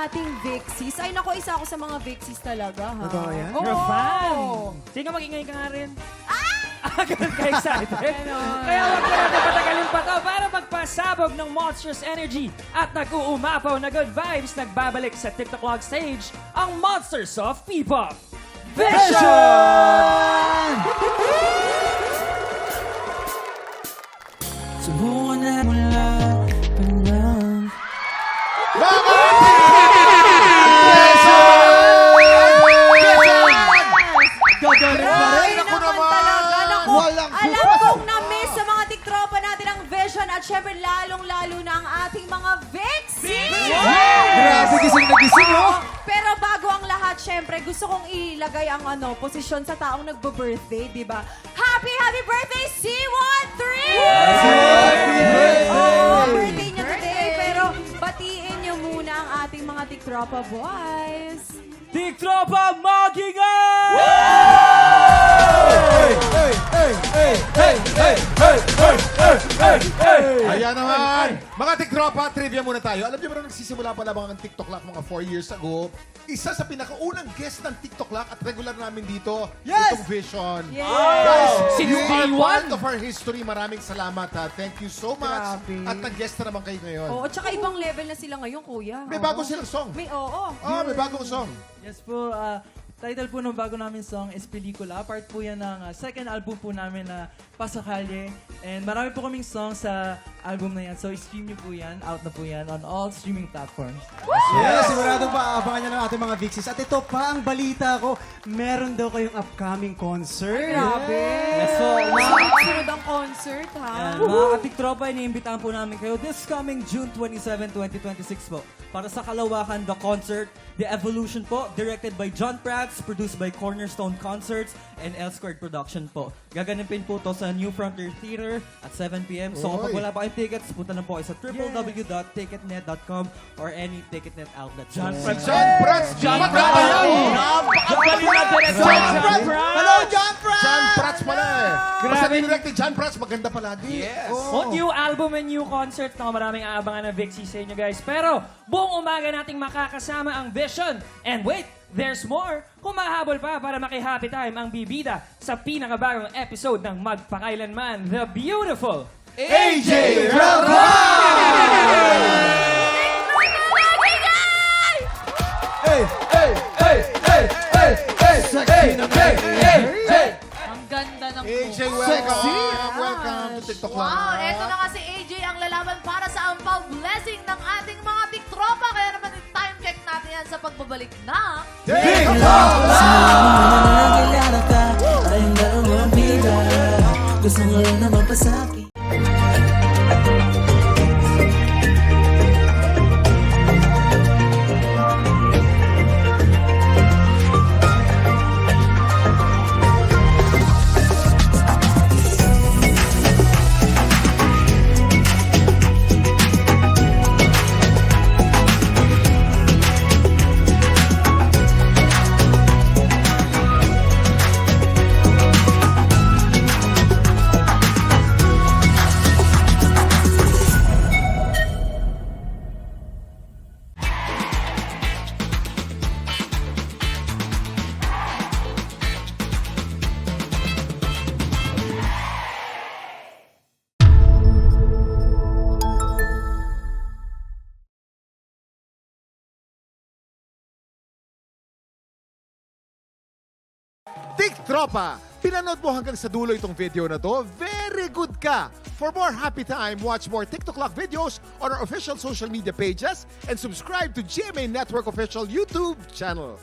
ating Vixies. Ay, nako, isa ako sa mga Vixies talaga, ha? Totoo yan? Oo. You're a fan. Sige, magingay ka nga rin. Ganun ka excited. Kaya wag mo natin patagalin pa to para magpasabog ng monstrous energy at nag-uumapaw na good vibes. Nagbabalik sa TikTok Log stage ang Monsters of P-Pop. Vision! Subukan na mula pa lang. Gagaling pa rin! Ay, naman talaga. Naku, Walang alam kong na-miss sa mga tiktropa natin ang Vision at syempre lalong-lalo na ang ating mga Vixies! Grabe, gising na gising, oh! Pero bago ang lahat, syempre, gusto kong ilagay ang posisyon sa taong nagbo-birthday, di ba? Happy birthday, C13! Oo, birthday niya today. Pero batiin niyo muna ang ating mga tiktropa boys. Tiktropa Magingay! Ayan naman! Mga tiktropa, trivia muna tayo. Alam niyo ba na nagsisimula pa lamang ang TikTok Lock mga 4 years ago? Isa sa pinakaunang guest ng TikTok Lock at regular namin dito, Yes! itong Vision. Yes! Guys, Since you are day part one. of our history. Maraming salamat ha. Thank you so much. Grabe. At nag-guest na naman kayo ngayon. Oo, tsaka ibang level na sila ngayon, kuya. May bago silang song. May oo. May bagong song. Yes po, title po ng bago namin song is Pelikula. Part po yan ng second album po namin na Pasakali. And marami po kaming song sa album na yan. So stream nyo po yan, out na po yan on all streaming platforms. Yes, siguradong paabangan niya ng ating mga Vixies. At ito pa ang balita ko, meron daw kayong upcoming concert. Grabe. Yes, so, Sunod ang concert, ha? mga katiktropa, iniimbitahan po namin kayo this coming June 27, 2026 po. Para sa Kalawakan, The Concert, The Evolution po, directed by John Prats, produced by Cornerstone Concerts, and L Squared Production po. Gaganapin po to sa New Frontier Theater at 7 p.m. So kapag Oy. wala pa kayong tickets, punta na po kayo sa www.ticketnet.com or any Ticketnet outlet. John Prats. John Prats. John Maganda Prats. yan. Napakagaling na director, John John Prats. Prats. Hello, John Prats! John Prats pala eh. Grabe. Basta dinirect ni John Prats, maganda palagi. Yes. Oh. New album and new concert na maraming aabangan ng Vixie sa inyo guys. Pero buong umaga nating makakasama ang Vision. And wait, there's more. Kumahabol pa para maki-happy time ang bibida sa pinakabagong episode ng Magpakailanman, The Beautiful AJ Ang ganda ng AJ, moves. welcome. Welcome to TikTok Lang. Wow, eto na nga si AJ ang lalaban para sa ampaw blessing ng ating mga tiktropa. Kaya naman time check natin yan sa pagbabalik ng... Nakilala ka, tayong dalawang bida. Gusto mo lang naman pa sa'kin. TikTropa, pinanood mo hanggang sa dulo itong video na to. Very good ka! For more happy time, watch more TikTok Lock videos on our official social media pages and subscribe to GMA Network official YouTube channel.